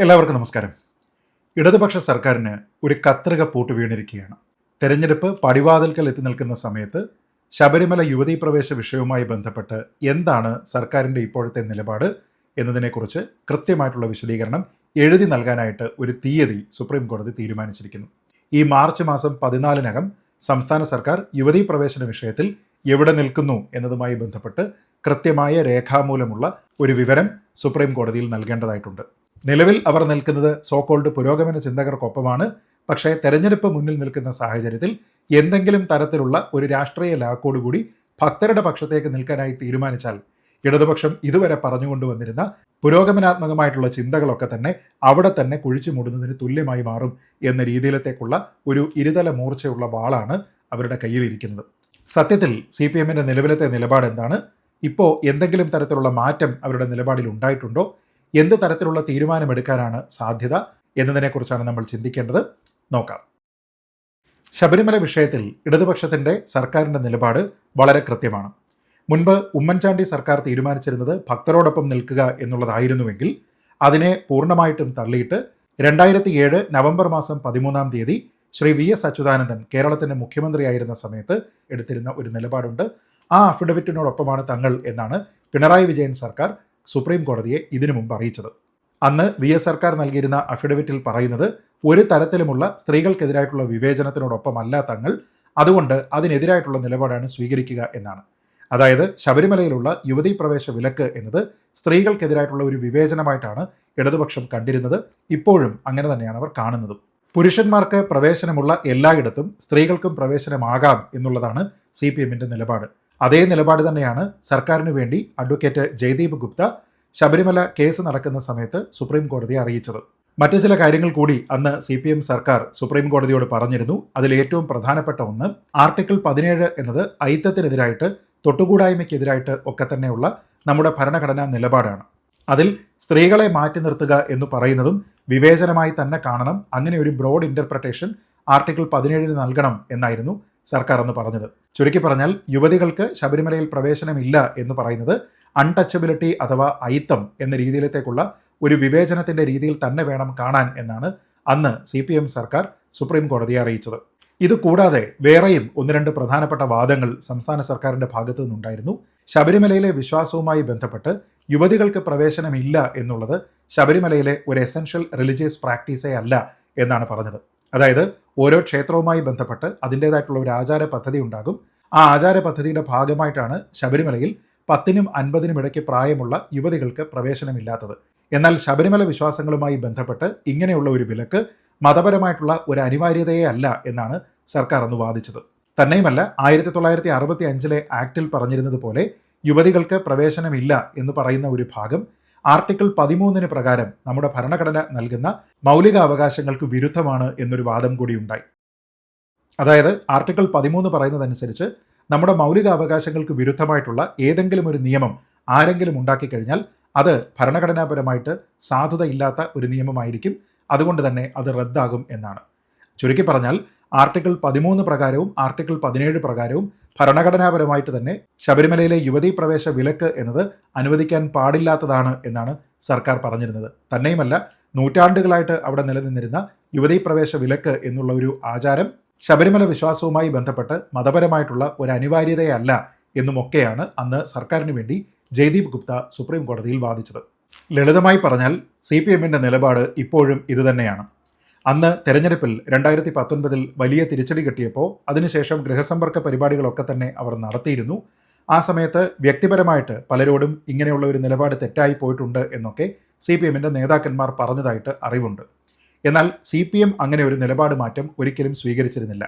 എല്ലാവർക്കും നമസ്കാരം. ഇടതുപക്ഷ സർക്കാരിന് ഒരു കത്രിക പൂട്ട് വീണിരിക്കുകയാണ്. തെരഞ്ഞെടുപ്പ് പടിവാതിൽക്കൽ എത്തി നിൽക്കുന്ന സമയത്ത് ശബരിമല യുവതീ പ്രവേശ വിഷയവുമായി ബന്ധപ്പെട്ട് എന്താണ് സർക്കാരിൻ്റെ ഇപ്പോഴത്തെ നിലപാട് എന്നതിനെക്കുറിച്ച് കൃത്യമായിട്ടുള്ള വിശദീകരണം എഴുതി നൽകാനായിട്ട് ഒരു തീയതി സുപ്രീം കോടതി തീരുമാനിച്ചിരിക്കുന്നു. ഈ മാർച്ച് മാസം 14-നകം സംസ്ഥാന സർക്കാർ യുവതീ പ്രവേശന വിഷയത്തിൽ എവിടെ നിൽക്കുന്നു എന്നതുമായി ബന്ധപ്പെട്ട് കൃത്യമായ രേഖാമൂലമുള്ള ഒരു വിവരം സുപ്രീം കോടതിയിൽ നൽകേണ്ടതായിട്ടുണ്ട്. നിലവിൽ അവർ നിൽക്കുന്നത് സോകോൾഡ് പുരോഗമന ചിന്തകർക്കൊപ്പമാണ്. പക്ഷേ തെരഞ്ഞെടുപ്പ് മുന്നിൽ നിൽക്കുന്ന സാഹചര്യത്തിൽ എന്തെങ്കിലും തരത്തിലുള്ള ഒരു രാഷ്ട്രീയ ലാക്കോടുകൂടി ഭക്തരുടെ പക്ഷത്തേക്ക് നിൽക്കാനായി തീരുമാനിച്ചാൽ ഇടതുപക്ഷം ഇതുവരെ പറഞ്ഞുകൊണ്ടുവന്നിരുന്ന പുരോഗമനാത്മകമായിട്ടുള്ള ചിന്തകളൊക്കെ തന്നെ അവിടെ തന്നെ കുഴിച്ചു മൂടുന്നതിന് തുല്യമായി മാറും എന്ന രീതിയിലത്തേക്കുള്ള ഒരു ഇരുതല മൂർച്ചയുള്ള വാളാണ് അവരുടെ കയ്യിലിരിക്കുന്നത്. സത്യത്തിൽ CPM-ന്റെ നിലവിലത്തെ നിലപാട് എന്താണ്? ഇപ്പോൾ എന്തെങ്കിലും തരത്തിലുള്ള മാറ്റം അവരുടെ നിലപാടിൽ ഉണ്ടായിട്ടുണ്ടോ? എന്ത് തരത്തിലുള്ള തീരുമാനമെടുക്കാനാണ് സാധ്യത എന്നതിനെക്കുറിച്ചാണ് നമ്മൾ ചിന്തിക്കേണ്ടത്. നോക്കാം. ശബരിമല വിഷയത്തിൽ ഇടതുപക്ഷത്തിൻ്റെ സർക്കാരിൻ്റെ നിലപാട് വളരെ കൃത്യമാണ്. മുൻപ് ഉമ്മൻചാണ്ടി സർക്കാർ തീരുമാനിച്ചിരുന്നത് ഭക്തരോടൊപ്പം നിൽക്കുക എന്നുള്ളതായിരുന്നുവെങ്കിൽ അതിനെ പൂർണ്ണമായിട്ടും തള്ളിയിട്ട് 2007 നവംബർ മാസം 13-ാം തീയതി ശ്രീ VS അച്യുതാനന്ദൻ കേരളത്തിൻ്റെ മുഖ്യമന്ത്രിയായിരുന്ന സമയത്ത് എടുത്തിരുന്ന ഒരു നിലപാടുണ്ട്. ആ അഫിഡവിറ്റിനോടൊപ്പമാണ് തങ്ങൾ എന്നാണ് പിണറായി വിജയൻ സർക്കാർ സുപ്രീം കോടതിയെ ഇതിനു മുമ്പ് അറിയിച്ചത്. അന്ന് VS സർക്കാർ നൽകിയിരുന്ന അഫിഡവിറ്റിൽ പറയുന്നത് ഒരു തരത്തിലുമുള്ള സ്ത്രീകൾക്കെതിരായിട്ടുള്ള വിവേചനത്തിനോടൊപ്പമല്ല തങ്ങൾ, അതുകൊണ്ട് അതിനെതിരായിട്ടുള്ള നിലപാടാണ് സ്വീകരിക്കുക എന്നാണ്. അതായത് ശബരിമലയിലുള്ള യുവതീ പ്രവേശ വിലക്ക് എന്നത് സ്ത്രീകൾക്കെതിരായിട്ടുള്ള ഒരു വിവേചനമായിട്ടാണ് ഇടതുപക്ഷം കണ്ടിരുന്നത്. ഇപ്പോഴും അങ്ങനെ തന്നെയാണ് അവർ കാണുന്നതും. പുരുഷന്മാർക്ക് പ്രവേശനമുള്ള എല്ലായിടത്തും സ്ത്രീകൾക്കും പ്രവേശനമാകാം എന്നുള്ളതാണ് CPM-ന്റെ നിലപാട്. അതേ നിലപാട് തന്നെയാണ് സർക്കാരിന് വേണ്ടി അഡ്വക്കേറ്റ് ജയ്ദീപ് ഗുപ്ത ശബരിമല കേസ് നടക്കുന്ന സമയത്ത് സുപ്രീം കോടതിയെ അറിയിച്ചത്. മറ്റു ചില കാര്യങ്ങൾ കൂടി അന്ന് CPM സർക്കാർ സുപ്രീം കോടതിയോട് പറഞ്ഞിരുന്നു. അതിൽ ഏറ്റവും പ്രധാനപ്പെട്ട ഒന്ന് ആർട്ടിക്കിൾ 17 എന്നത് ഐത്തത്തിനെതിരായിട്ട് തൊട്ടുകൂടായ്മയ്ക്കെതിരായിട്ട് ഒക്കെ തന്നെയുള്ള നമ്മുടെ ഭരണഘടനാ നിലപാടാണ്. അതിൽ സ്ത്രീകളെ മാറ്റി നിർത്തുക എന്ന് പറയുന്നതും വിവേചനമായി തന്നെ കാണണം. അങ്ങനെ ഒരു ബ്രോഡ് ഇൻ്റർപ്രിട്ടേഷൻ ആർട്ടിക്കിൾ 17 നൽകണം എന്നായിരുന്നു സർക്കാർ അന്ന് പറഞ്ഞത്. ചുരുക്കി പറഞ്ഞാൽ യുവതികൾക്ക് ശബരിമലയിൽ പ്രവേശനമില്ല എന്ന് പറയുന്നത് അൺടച്ചബിലിറ്റി അഥവാ ഐത്തം എന്ന രീതിയിലത്തേക്കുള്ള ഒരു വിവേചനത്തിൻ്റെ രീതിയിൽ തന്നെ വേണം കാണാൻ എന്നാണ് അന്ന് CPM സർക്കാർ സുപ്രീം കോടതിയെ അറിയിച്ചത്. ഇത് കൂടാതെ വേറെയും ഒന്ന് രണ്ട് പ്രധാനപ്പെട്ട വാദങ്ങൾ സംസ്ഥാന സർക്കാരിൻ്റെ ഭാഗത്തു നിന്നുണ്ടായിരുന്നു. ശബരിമലയിലെ വിശ്വാസവുമായി ബന്ധപ്പെട്ട് യുവതികൾക്ക് പ്രവേശനമില്ല എന്നുള്ളത് ശബരിമലയിലെ ഒരു എസെൻഷ്യൽ റിലീജിയസ് പ്രാക്ടീസേ അല്ല എന്നാണ് പറഞ്ഞത്. അതായത് ഓരോ ക്ഷേത്രവുമായി ബന്ധപ്പെട്ട് അതിൻ്റേതായിട്ടുള്ള ഒരു ആചാര പദ്ധതി ഉണ്ടാകും. ആ ആചാര പദ്ധതിയുടെ ഭാഗമായിട്ടാണ് ശബരിമലയിൽ 10-നും 50-നും ഇടയ്ക്ക് പ്രായമുള്ള യുവതികൾക്ക് പ്രവേശനമില്ലാത്തത്. എന്നാൽ ശബരിമല വിശ്വാസങ്ങളുമായി ബന്ധപ്പെട്ട് ഇങ്ങനെയുള്ള ഒരു വിലക്ക് മതപരമായിട്ടുള്ള ഒരു അനിവാര്യതയേ അല്ല എന്നാണ് സർക്കാർ അന്ന് വാദിച്ചത്. തന്നെയുമല്ല 1965 ആക്ടിൽ പറഞ്ഞിരുന്നത് പോലെ യുവതികൾക്ക് പ്രവേശനമില്ല എന്ന് പറയുന്ന ഒരു ഭാഗം ആർട്ടിക്കിൾ 13 പ്രകാരം നമ്മുടെ ഭരണഘടന നൽകുന്ന മൗലിക അവകാശങ്ങൾക്ക് വിരുദ്ധമാണ് എന്നൊരു വാദം കൂടി ഉണ്ടായി. അതായത് ആർട്ടിക്കിൾ 13 പറയുന്നതനുസരിച്ച് നമ്മുടെ മൗലിക അവകാശങ്ങൾക്ക് വിരുദ്ധമായിട്ടുള്ള ഏതെങ്കിലും ഒരു നിയമം ആരെങ്കിലും ഉണ്ടാക്കി കഴിഞ്ഞാൽ അത് ഭരണഘടനാപരമായിട്ട് സാധുതയില്ലാത്ത ഒരു നിയമമായിരിക്കും, അതുകൊണ്ട് തന്നെ അത് റദ്ദാകും എന്നാണ്. ചുരുക്കി പറഞ്ഞാൽ ആർട്ടിക്കിൾ 13 പ്രകാരവും ആർട്ടിക്കിൾ 17 പ്രകാരവും ഭരണഘടനാപരമായിട്ട് തന്നെ ശബരിമലയിലെ യുവതീ പ്രവേശ വിലക്ക് എന്നത് അനുവദിക്കാൻ പാടില്ലാത്തതാണ് എന്നാണ് സർക്കാർ പറഞ്ഞിരുന്നത്. തന്നെയുമല്ല നൂറ്റാണ്ടുകളായിട്ട് അവിടെ നിലനിന്നിരുന്ന യുവതീ പ്രവേശ വിലക്ക് എന്നുള്ള ഒരു ആചാരം ശബരിമല വിശ്വാസവുമായി ബന്ധപ്പെട്ട് മതപരമായിട്ടുള്ള ഒരു അനിവാര്യതയല്ല എന്നുമൊക്കെയാണ് അന്ന് സർക്കാരിന് വേണ്ടി ജയ്ദീപ് ഗുപ്ത സുപ്രീം കോടതിയിൽ വാദിച്ചത്. ലളിതമായി പറഞ്ഞാൽ CPM-ന്റെ നിലപാട് ഇപ്പോഴും ഇതുതന്നെയാണ്. അന്ന് തെരഞ്ഞെടുപ്പിൽ 2019 വലിയ തിരിച്ചടി കിട്ടിയപ്പോൾ അതിനുശേഷം ഗൃഹസമ്പർക്ക പരിപാടികളൊക്കെ തന്നെ അവർ നടത്തിയിരുന്നു. ആ സമയത്ത് വ്യക്തിപരമായിട്ട് പലരോടും ഇങ്ങനെയുള്ള ഒരു നിലപാട് തെറ്റായി പോയിട്ടുണ്ട് എന്നൊക്കെ CPM-ന്റെ നേതാക്കന്മാർ പറഞ്ഞതായിട്ട് അറിവുണ്ട്. എന്നാൽ CPM അങ്ങനെ ഒരു നിലപാട് മാറ്റം ഒരിക്കലും സ്വീകരിച്ചിരുന്നില്ല.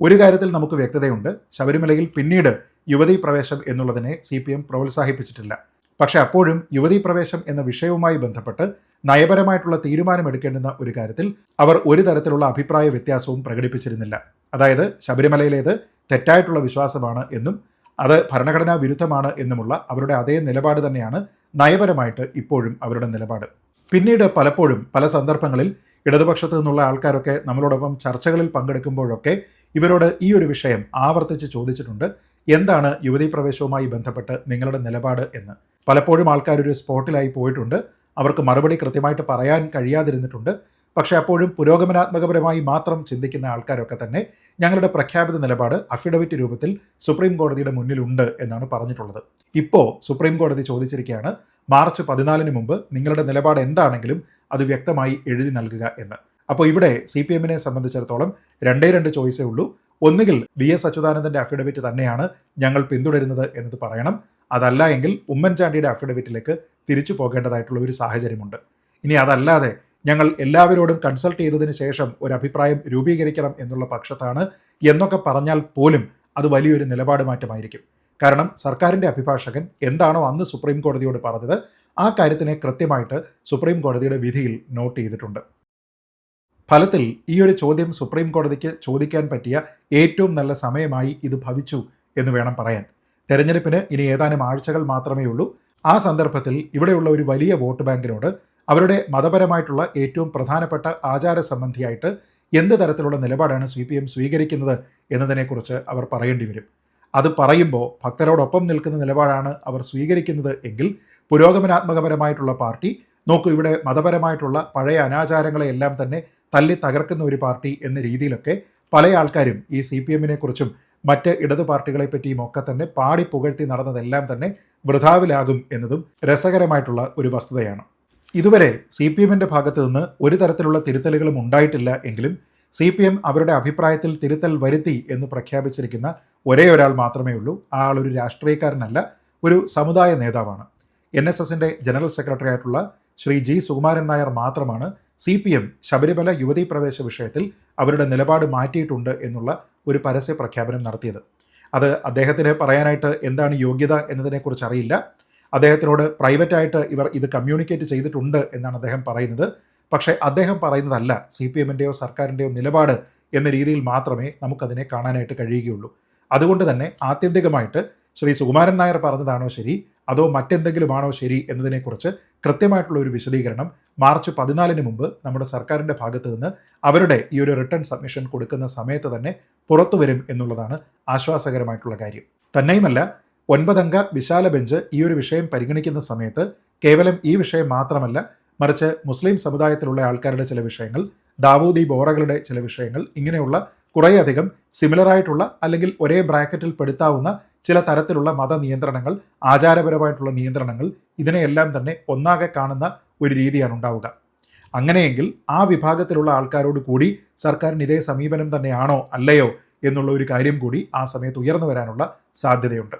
ഒരു കാര്യത്തിൽ നമുക്ക് വ്യക്തതയുണ്ട്. ശബരിമലയിൽ പിന്നീട് യുവതീ പ്രവേശം എന്നുള്ളതിനെ CPM പ്രോത്സാഹിപ്പിച്ചിട്ടില്ല. പക്ഷേ അപ്പോഴും യുവതീ പ്രവേശം എന്ന വിഷയവുമായി ബന്ധപ്പെട്ട് നയപരമായിട്ടുള്ള തീരുമാനമെടുക്കേണ്ടുന്ന ഒരു കാര്യത്തിൽ അവർ ഒരു തരത്തിലുള്ള അഭിപ്രായ വ്യത്യാസവും പ്രകടിപ്പിച്ചിരുന്നില്ല. അതായത് ശബരിമലയിലേത് തെറ്റായിട്ടുള്ള വിശ്വാസമാണ് എന്നും അത് ഭരണഘടനാ വിരുദ്ധമാണ് എന്നുമുള്ള അവരുടെ അതേ നിലപാട് തന്നെയാണ് നയപരമായിട്ട് ഇപ്പോഴും അവരുടെ നിലപാട്. പിന്നീട് പലപ്പോഴും പല സന്ദർഭങ്ങളിൽ ഇടതുപക്ഷത്തു നിന്നുള്ള ആൾക്കാരൊക്കെ നമ്മളോടൊപ്പം ചർച്ചകളിൽ പങ്കെടുക്കുമ്പോഴൊക്കെ ഇവരോട് ഈ ഒരു വിഷയം ആവർത്തിച്ച് ചോദിച്ചിട്ടുണ്ട്. എന്താണ് യുവതീ പ്രവേശവുമായി ബന്ധപ്പെട്ട് നിങ്ങളുടെ നിലപാട് എന്ന്. പലപ്പോഴും ആൾക്കാരൊരു സ്പോട്ടിലായി പോയിട്ടുണ്ട്. അവർക്ക് മറുപടി കൃത്യമായിട്ട് പറയാൻ കഴിയാതിരുന്നിട്ടുണ്ട്. പക്ഷേ അപ്പോഴും പുരോഗമനാത്മകപരമായി മാത്രം ചിന്തിക്കുന്ന ആൾക്കാരൊക്കെ തന്നെ ഞങ്ങളുടെ പ്രഖ്യാപിത നിലപാട് അഫിഡവിറ്റ് രൂപത്തിൽ സുപ്രീം കോടതിയുടെ മുന്നിലുണ്ട് എന്നാണ് പറഞ്ഞിട്ടുള്ളത്. ഇപ്പോൾ സുപ്രീം കോടതി ചോദിച്ചിരിക്കുകയാണ്, മാർച്ച് 14 മുമ്പ് നിങ്ങളുടെ നിലപാട് എന്താണെങ്കിലും അത് വ്യക്തമായി എഴുതി നൽകുക എന്ന്. അപ്പോൾ ഇവിടെ CPM-നെ സംബന്ധിച്ചിടത്തോളം രണ്ട് ചോയ്സേ ഉള്ളൂ. ഒന്നുകിൽ VS അച്യുതാനന്ദൻ്റെ അഫിഡവിറ്റ് തന്നെയാണ് ഞങ്ങൾ പിന്തുടരുന്നത് എന്നത് പറയണം. അതല്ല എങ്കിൽ ഉമ്മൻചാണ്ടിയുടെ അഫിഡവിറ്റിലേക്ക് തിരിച്ചു പോകേണ്ടതായിട്ടുള്ള ഒരു സാഹചര്യമുണ്ട്. ഇനി അതല്ലാതെ ഞങ്ങൾ എല്ലാവരോടും കൺസൾട്ട് ചെയ്തതിന് ശേഷം ഒരു അഭിപ്രായം രൂപീകരിക്കണം എന്നുള്ള പക്ഷത്താണ് എന്നൊക്കെ പറഞ്ഞാൽ പോലും അത് വലിയൊരു നിലപാട് മാറ്റമായിരിക്കും. കാരണം സർക്കാരിൻ്റെ അഭിഭാഷകൻ എന്താണോ അന്ന് സുപ്രീം കോടതിയോട് പറഞ്ഞത് ആ കാര്യത്തിനെ കൃത്യമായിട്ട് സുപ്രീം കോടതിയുടെ വിധിയിൽ നോട്ട് ചെയ്തിട്ടുണ്ട്. ഫലത്തിൽ ഈ ഒരു ചോദ്യം സുപ്രീം കോടതിക്ക് ചോദിക്കാൻ പറ്റിയ ഏറ്റവും നല്ല സമയമായി ഇത് ഭവിച്ചു എന്ന് വേണം പറയാൻ. തെരഞ്ഞെടുപ്പിന് ഇനി ഏതാനും ആഴ്ചകൾ മാത്രമേ ഉള്ളൂ. ആ സന്ദർഭത്തിൽ ഇവിടെയുള്ള ഒരു വലിയ വോട്ട് ബാങ്കിനോട് അവരുടെ മതപരമായിട്ടുള്ള ഏറ്റവും പ്രധാനപ്പെട്ട ആചാര സംബന്ധിയായിട്ട് എന്ത് തരത്തിലുള്ള നിലപാടാണ് CPM സ്വീകരിക്കുന്നത് എന്നതിനെക്കുറിച്ച് അവർ പറയേണ്ടി വരും. അത് പറയുമ്പോൾ ഭക്തരോടൊപ്പം നിൽക്കുന്ന നിലപാടാണ് അവർ സ്വീകരിക്കുന്നത് എങ്കിൽ പുരോഗമനാത്മകപരമായിട്ടുള്ള പാർട്ടി നോക്കൂ, ഇവിടെ മതപരമായിട്ടുള്ള പഴയ അനാചാരങ്ങളെയെല്ലാം തന്നെ തല്ലി തകർക്കുന്ന ഒരു പാർട്ടി എന്ന രീതിയിലൊക്കെ പല ആൾക്കാരും ഈ CPM-നെ കുറിച്ചും മറ്റ് ഇടതു പാർട്ടികളെ പറ്റിയും ഒക്കെ തന്നെ പാടി പുകഴ്ത്തി നടന്നതെല്ലാം തന്നെ വൃഥാവിലാകും എന്നതും രസകരമായിട്ടുള്ള ഒരു വസ്തുതയാണ്. ഇതുവരെ CPM-ന്റെ ഭാഗത്തു നിന്ന് ഒരു തരത്തിലുള്ള തിരുത്തലുകളും ഉണ്ടായിട്ടില്ല എങ്കിലും CPM അവരുടെ അഭിപ്രായത്തിൽ തിരുത്തൽ വരുത്തി എന്ന് പ്രഖ്യാപിച്ചിരിക്കുന്ന ഒരേ ഒരാൾ മാത്രമേ ഉള്ളൂ. ആ ആൾ ഒരു രാഷ്ട്രീയക്കാരനല്ല, ഒരു സമുദായ നേതാവാണ്. NSSൻ്റെ ജനറൽ സെക്രട്ടറി ആയിട്ടുള്ള ശ്രീ G. സുകുമാരൻ നായർ മാത്രമാണ് CPM ശബരിമല യുവതീ പ്രവേശ വിഷയത്തിൽ അവരുടെ നിലപാട് മാറ്റിയിട്ടുണ്ട് എന്നുള്ള ഒരു പരസ്യ പ്രഖ്യാപനം നടത്തിയത്. അത് അദ്ദേഹത്തിന് പറയാനായിട്ട് എന്താണ് യോഗ്യത എന്നതിനെക്കുറിച്ച് അറിയില്ല. അദ്ദേഹത്തിനോട് പ്രൈവറ്റായിട്ട് ഇവർ ഇത് കമ്മ്യൂണിക്കേറ്റ് ചെയ്തിട്ടുണ്ട് എന്നാണ് അദ്ദേഹം പറയുന്നത്. പക്ഷേ അദ്ദേഹം പറയുന്നതല്ല CPM-ൻ്റെയോ സർക്കാരിൻ്റെയോ നിലപാട് എന്ന രീതിയിൽ മാത്രമേ നമുക്കതിനെ കാണാനായിട്ട് കഴിയുകയുള്ളൂ. അതുകൊണ്ട് തന്നെ ആത്യന്തികമായിട്ട് ശ്രീ സുകുമാരൻ നായർ പറഞ്ഞതാണോ ശരി അതോ മറ്റെന്തെങ്കിലുമാണോ ശരി എന്നതിനെക്കുറിച്ച് കൃത്യമായിട്ടുള്ള ഒരു വിശദീകരണം മാർച്ച് 14 മുമ്പ് നമ്മുടെ സർക്കാരിൻ്റെ ഭാഗത്തു നിന്ന് അവരുടെ ഈ ഒരു റിട്ടേൺ സബ്മിഷൻ കൊടുക്കുന്ന സമയത്ത് തന്നെ പുറത്തു വരും എന്നുള്ളതാണ് ആശ്വാസകരമായിട്ടുള്ള കാര്യം. തന്നെയുമല്ല, 9-അംഗ വിശാല ബെഞ്ച് ഈ ഒരു വിഷയം പരിഗണിക്കുന്ന സമയത്ത് കേവലം ഈ വിഷയം മാത്രമല്ല, മറിച്ച് മുസ്ലിം സമുദായത്തിലുള്ള ആൾക്കാരുടെ ചില വിഷയങ്ങൾ, ദാവൂദി ബോറകളുടെ ചില വിഷയങ്ങൾ, ഇങ്ങനെയുള്ള കുറേയധികം സിമിലറായിട്ടുള്ള അല്ലെങ്കിൽ ഒരേ ബ്രാക്കറ്റിൽ പെടുത്താവുന്ന ചില തരത്തിലുള്ള മത നിയന്ത്രണങ്ങൾ, ആചാരപരമായിട്ടുള്ള നിയന്ത്രണങ്ങൾ, ഇതിനെയെല്ലാം തന്നെ ഒന്നാകെ കാണുന്ന ഒരു രീതിയാണ് ഉണ്ടാവുക. അങ്ങനെയെങ്കിൽ ആ വിഭാഗത്തിലുള്ള ആൾക്കാരോട് കൂടി സർക്കാരിന് ഇതേ സമീപനം തന്നെയാണോ അല്ലയോ എന്നുള്ള ഒരു കാര്യം കൂടി ആ സമയത്ത് ഉയർന്നു വരാനുള്ള സാധ്യതയുണ്ട്.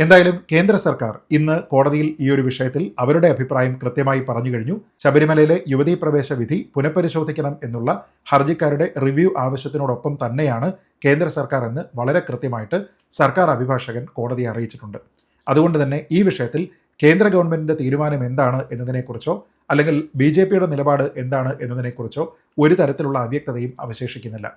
എന്തായാലും കേന്ദ്ര സർക്കാർ ഇന്ന് കോടതിയിൽ ഈ ഒരു വിഷയത്തിൽ അവരുടെ അഭിപ്രായം കൃത്യമായി പറഞ്ഞു കഴിഞ്ഞു. ശബരിമലയിലെ യുവതീ പ്രവേശ വിധി പുനഃപരിശോധിക്കണം എന്നുള്ള ഹർജിക്കാരുടെ റിവ്യൂ ആവശ്യത്തിനോടൊപ്പം തന്നെയാണ് കേന്ദ്ര സർക്കാർ എന്ന് വളരെ കൃത്യമായിട്ട് സർക്കാർ അഭിഭാഷകൻ കോടതിയെ അറിയിച്ചിട്ടുണ്ട്. അതുകൊണ്ട് തന്നെ ഈ വിഷയത്തിൽ കേന്ദ്ര ഗവൺമെൻറ്റിൻ്റെ തീരുമാനം എന്താണ് എന്നതിനെക്കുറിച്ചോ അല്ലെങ്കിൽ BJPയുടെ നിലപാട് എന്താണ് എന്നതിനെക്കുറിച്ചോ ഒരു തരത്തിലുള്ള അവ്യക്തതയും അവശേഷിക്കുന്നില്ല.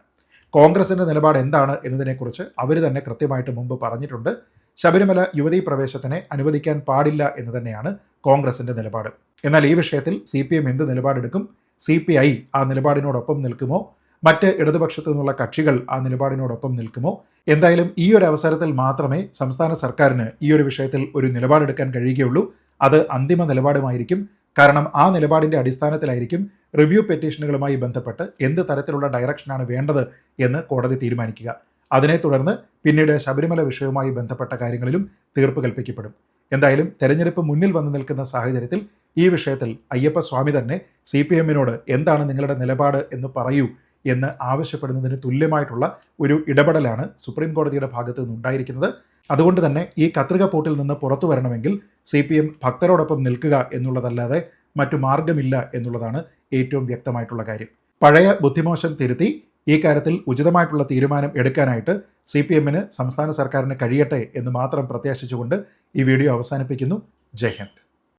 കോൺഗ്രസിൻ്റെ നിലപാട് എന്താണ് എന്നതിനെക്കുറിച്ച് അവർ തന്നെ കൃത്യമായിട്ട് മുമ്പ് പറഞ്ഞിട്ടുണ്ട്. ശബരിമല യുവതീ പ്രവേശത്തിനെ അനുവദിക്കാൻ പാടില്ല എന്ന് തന്നെയാണ് കോൺഗ്രസിൻ്റെ നിലപാട്. എന്നാൽ ഈ വിഷയത്തിൽ CPM എന്ത് നിലപാടെടുക്കും? CPI ആ നിലപാടിനോടൊപ്പം നിൽക്കുമോ? മറ്റ് ഇടതുപക്ഷത്തു നിന്നുള്ള കക്ഷികൾ ആ നിലപാടിനോടൊപ്പം നിൽക്കുമോ? എന്തായാലും ഈ ഒരു അവസരത്തിൽ മാത്രമേ സംസ്ഥാന സർക്കാരിന് ഈ ഒരു വിഷയത്തിൽ ഒരു നിലപാടെടുക്കാൻ കഴിയുകയുള്ളൂ. അത് അന്തിമ നിലപാടുമായിരിക്കും. കാരണം ആ നിലപാടിൻ്റെ അടിസ്ഥാനത്തിലായിരിക്കും റിവ്യൂ പെറ്റീഷനുകളുമായി ബന്ധപ്പെട്ട് എന്ത് തരത്തിലുള്ള ഡയറക്ഷനാണ് വേണ്ടത് എന്ന് കോടതി തീരുമാനിക്കുക. അതിനെ തുടർന്ന് പിന്നീട് ശബരിമല വിഷയവുമായി ബന്ധപ്പെട്ട കാര്യങ്ങളിലും തീർപ്പ് കൽപ്പിക്കപ്പെടും. എന്തായാലും തെരഞ്ഞെടുപ്പ് മുന്നിൽ വന്നു നിൽക്കുന്ന സാഹചര്യത്തിൽ ഈ വിഷയത്തിൽ അയ്യപ്പ സ്വാമി തന്നെ CPM-നോട് എന്താണ് നിങ്ങളുടെ നിലപാട് എന്ന് പറയൂ എന്ന് ആവശ്യപ്പെടുന്നതിന് തുല്യമായിട്ടുള്ള ഒരു ഇടപെടലാണ് സുപ്രീം കോടതിയുടെ ഭാഗത്ത് നിന്നുണ്ടായിരിക്കുന്നത്. അതുകൊണ്ട് തന്നെ ഈ കത്രിക പൂട്ടിൽ നിന്ന് പുറത്തു വരണമെങ്കിൽ CPM ഭക്തരോടൊപ്പം നിൽക്കുക എന്നുള്ളതല്ലാതെ മറ്റു മാർഗമില്ല എന്നുള്ളതാണ് ഏറ്റവും വ്യക്തമായിട്ടുള്ള കാര്യം. പഴയ ബുദ്ധിമോശം തിരുത്തി ഈ കാര്യത്തിൽ ഉചിതമായിട്ടുള്ള തീരുമാനം എടുക്കാനായിട്ട് CPM-ന് സംസ്ഥാന സർക്കാരിന് കഴിയട്ടെ എന്ന് മാത്രം പ്രത്യാശിച്ചുകൊണ്ട് ഈ വീഡിയോ അവസാനിപ്പിക്കുന്നു. ജയ് ഹിന്ദ്.